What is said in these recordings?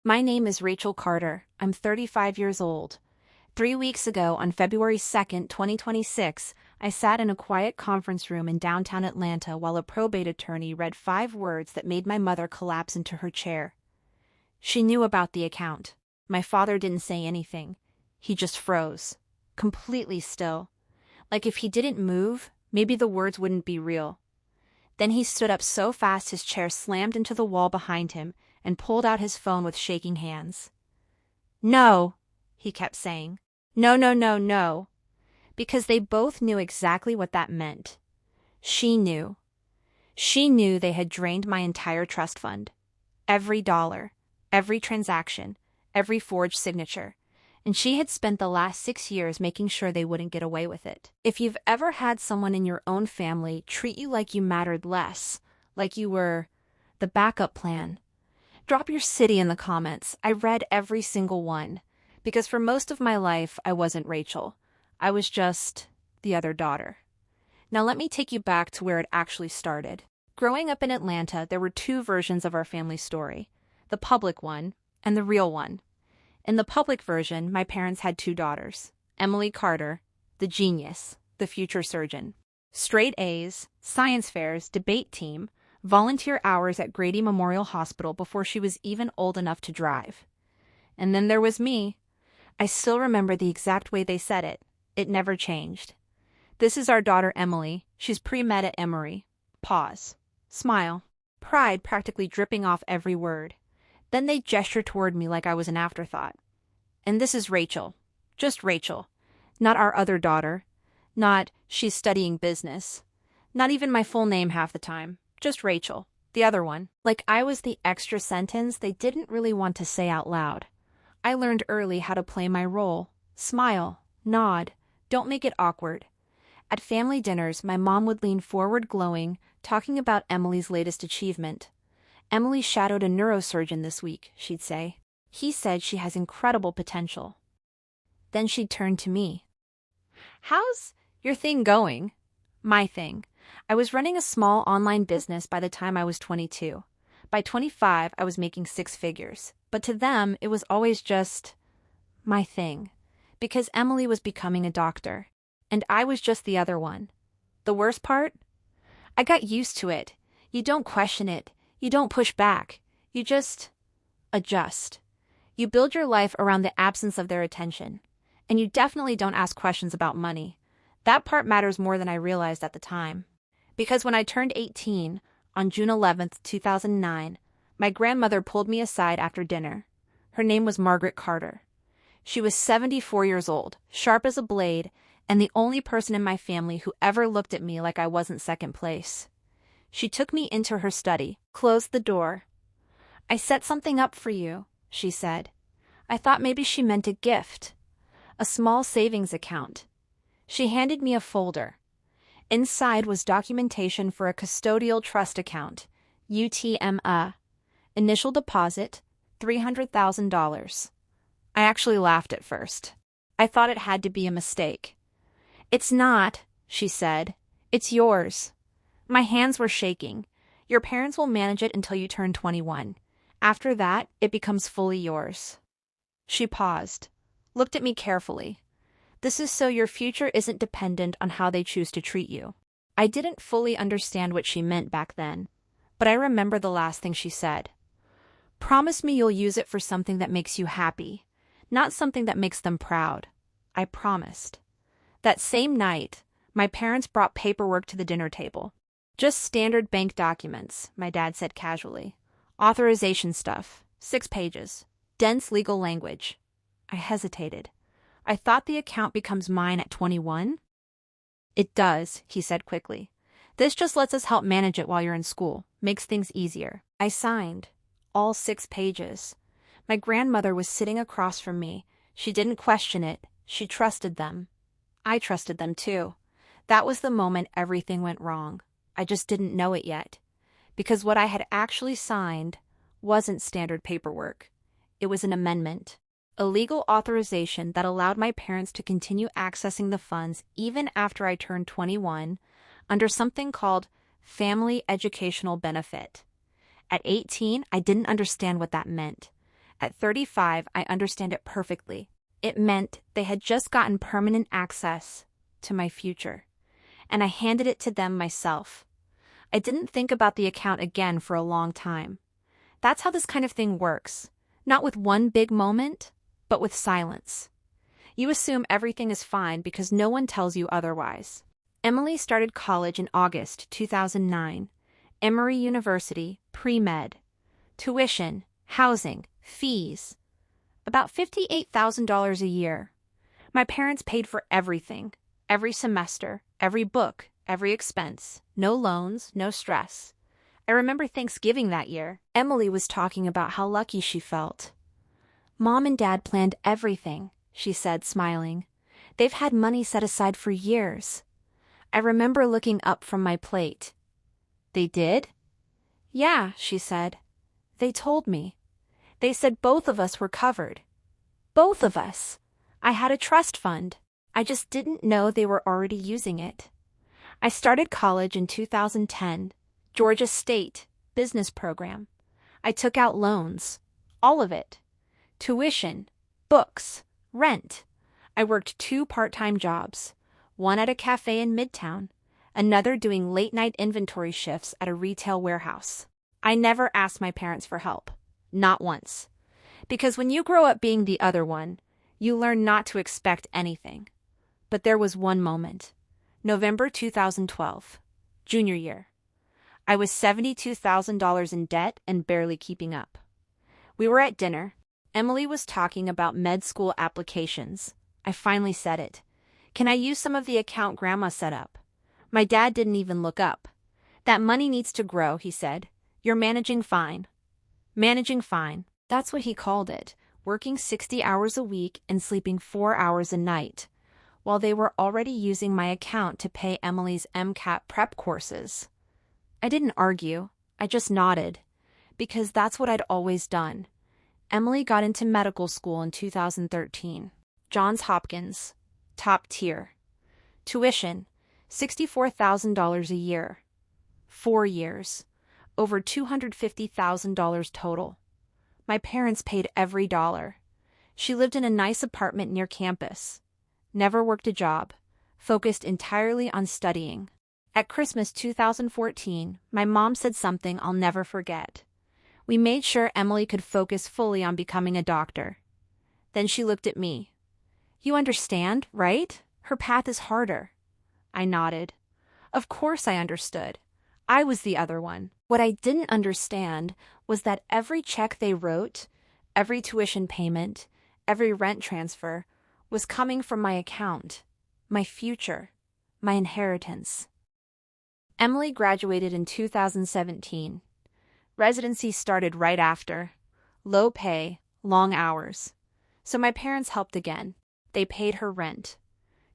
My name is Rachel Carter. I'm 35 years old. 3 weeks ago, on February 2nd, 2026, I sat in a quiet conference room in downtown Atlanta while a probate attorney read 5 words that made my mother collapse into her chair. She knew about the account. My father didn't say anything. He just froze, completely still. Like if he didn't move, maybe the words wouldn't be real. Then he stood up so fast his chair slammed into the wall behind him and pulled out his phone with shaking hands. "No," he kept saying. "No, no, no, no." Because they both knew exactly what that meant. She knew. She knew they had drained my entire trust fund. Every dollar, every transaction, every forged signature. And she had spent the last 6 years making sure they wouldn't get away with it. If you've ever had someone in your own family treat you like you mattered less, like you were the backup plan, drop your city in the comments. I read every single one. Because for most of my life, I wasn't Rachel. I was just the other daughter. Now let me take you back to where it actually started. Growing up in Atlanta, there were two versions of our family story, the public one and the real one. In the public version, my parents had two daughters, Emily Carter, the genius, the future surgeon. Straight A's, science fairs, debate team, volunteer hours at Grady Memorial Hospital before she was even old enough to drive. And then there was me. I still remember the exact way they said it. It never changed. "This is our daughter Emily. She's pre-med at Emory." Pause. Smile. Pride practically dripping off every word. Then they gestured toward me like I was an afterthought. "And this is Rachel. Just Rachel. Not our other daughter. Not she's studying business. Not even my full name half the time. Just Rachel. The other one." Like I was the extra sentence they didn't really want to say out loud. I learned early how to play my role. Smile. Nod. Don't make it awkward. At family dinners, my mom would lean forward glowing, talking about Emily's latest achievement. "Emily shadowed a neurosurgeon this week," she'd say. "He said she has incredible potential." Then she'd turn to me. "How's your thing going?" My thing. I was running a small online business by the time I was 22. By 25, I was making 6 figures. But to them, it was always just my thing. Because Emily was becoming a doctor. And I was just the other one. The worst part? I got used to it. You don't question it. You don't push back. You just adjust. You build your life around the absence of their attention. And you definitely don't ask questions about money. That part matters more than I realized at the time. Because when I turned 18, on June 11th, 2009, my grandmother pulled me aside after dinner. Her name was Margaret Carter. She was 74 years old, sharp as a blade, and the only person in my family who ever looked at me like I wasn't second place. She took me into her study, closed the door. "I set something up for you," she said. I thought maybe she meant a gift. A small savings account. She handed me a folder. Inside was documentation for a custodial trust account, UTMA. Initial deposit, $300,000. I actually laughed at first. I thought it had to be a mistake. "It's not," she said. "It's yours." My hands were shaking. "Your parents will manage it until you turn 21. After that, it becomes fully yours." She paused, looked at me carefully. "This is so your future isn't dependent on how they choose to treat you." I didn't fully understand what she meant back then, but I remember the last thing she said. "Promise me you'll use it for something that makes you happy, not something that makes them proud." I promised. That same night, my parents brought paperwork to the dinner table. "Just standard bank documents," my dad said casually. "Authorization stuff, 6 pages. Dense legal language." I hesitated. "I thought the account becomes mine at 21? "It does," he said quickly. "This just lets us help manage it while you're in school. Makes things easier." I signed. All 6 pages. My grandmother was sitting across from me. She didn't question it. She trusted them. I trusted them too. That was the moment everything went wrong. I just didn't know it yet. Because what I had actually signed wasn't standard paperwork. It was an amendment. A legal authorization that allowed my parents to continue accessing the funds even after I turned 21 under something called Family Educational Benefit. At 18, I didn't understand what that meant. At 35, I understand it perfectly. It meant they had just gotten permanent access to my future, and I handed it to them myself. I didn't think about the account again for a long time. That's how this kind of thing works. Not with one big moment, but with silence. You assume everything is fine because no one tells you otherwise. Emily started college in August 2009. Emory University, pre-med. Tuition, housing, fees. About $58,000 a year. My parents paid for everything. Every semester, every book, every expense. No loans, no stress. I remember Thanksgiving that year. Emily was talking about how lucky she felt. Mom and Dad planned everything, she said, smiling. They've had money set aside for years. I remember looking up from my plate. They did? Yeah, she said. They told me. They said both of us were covered. Both of us. I had a trust fund. I just didn't know they were already using it. I started college in 2010, Georgia State, business program. I took out loans. All of it. Tuition, books, rent. I worked 2 part-time jobs, one at a cafe in Midtown, another doing late-night inventory shifts at a retail warehouse. I never asked my parents for help. Not once. Because when you grow up being the other one, you learn not to expect anything. But there was one moment. November 2012, junior year. I was $72,000 in debt and barely keeping up. We were at dinner. Emily was talking about med school applications. I finally said it. Can I use some of the account Grandma set up? My dad didn't even look up. That money needs to grow, he said. You're managing fine. Managing fine. That's what he called it, working 60 hours a week and sleeping 4 hours a night, while they were already using my account to pay Emily's MCAT prep courses. I didn't argue. I just nodded, because that's what I'd always done. Emily got into medical school in 2013. Johns Hopkins. Top tier. Tuition, $64,000 a year. 4 years. Over $250,000 total. My parents paid every dollar. She lived in a nice apartment near campus. Never worked a job. Focused entirely on studying. At Christmas 2014, my mom said something I'll never forget. We made sure Emily could focus fully on becoming a doctor. Then she looked at me. You understand, right? Her path is harder. I nodded. Of course I understood. I was the other one. What I didn't understand was that every check they wrote, every tuition payment, every rent transfer, was coming from my account, my future, my inheritance. Emily graduated in 2017. Residency started right after. Low pay, long hours. So my parents helped again. They paid her rent.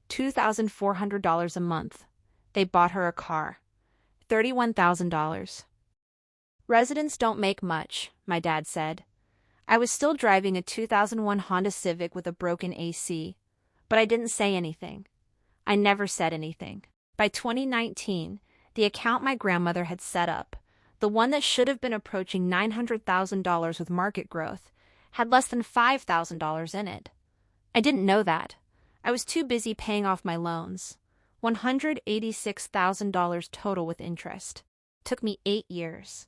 $2,400 a month. They bought her a car. $31,000. Residents don't make much, my dad said. I was still driving a 2001 Honda Civic with a broken AC, but I didn't say anything. I never said anything. By 2019, the account my grandmother had set up, the one that should have been approaching $900,000 with market growth, had less than $5,000 in it. I didn't know that. I was too busy paying off my loans. $186,000 total with interest. Took me 8 years.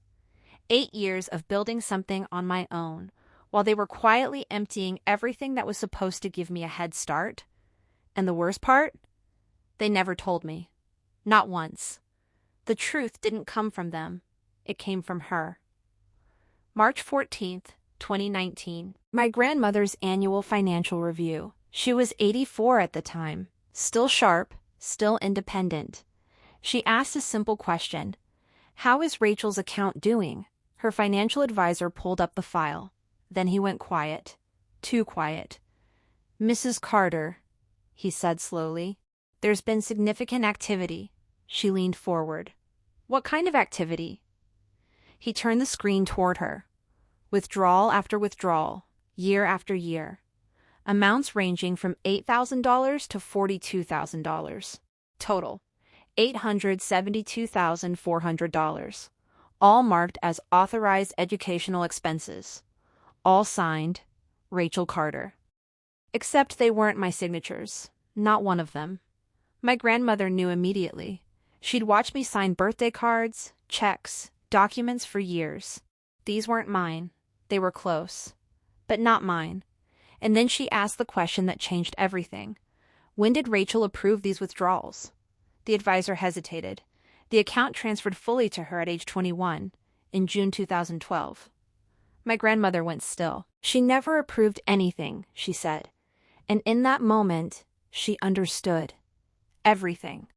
8 years of building something on my own, while they were quietly emptying everything that was supposed to give me a head start. And the worst part? They never told me. Not once. The truth didn't come from them. It came from her. March 14th, 2019. My grandmother's annual financial review. She was 84 at the time. Still sharp, still independent. She asked a simple question. How is Rachel's account doing? Her financial advisor pulled up the file. Then he went quiet. Too quiet. Mrs. Carter, he said slowly. There's been significant activity. She leaned forward. What kind of activity? He turned the screen toward her. Withdrawal after withdrawal, year after year. Amounts ranging from $8,000 to $42,000. Total, $872,400. All marked as authorized educational expenses. all signed, Rachel Carter. Except they weren't my signatures. Not one of them. My grandmother knew immediately. She'd watched me sign birthday cards, checks, documents for years. These weren't mine. They were close. But not mine. And then she asked the question that changed everything. When did Rachel approve these withdrawals? The advisor hesitated. The account transferred fully to her at age 21, in June 2012. My grandmother went still. She never approved anything, she said. And in that moment, she understood. Everything.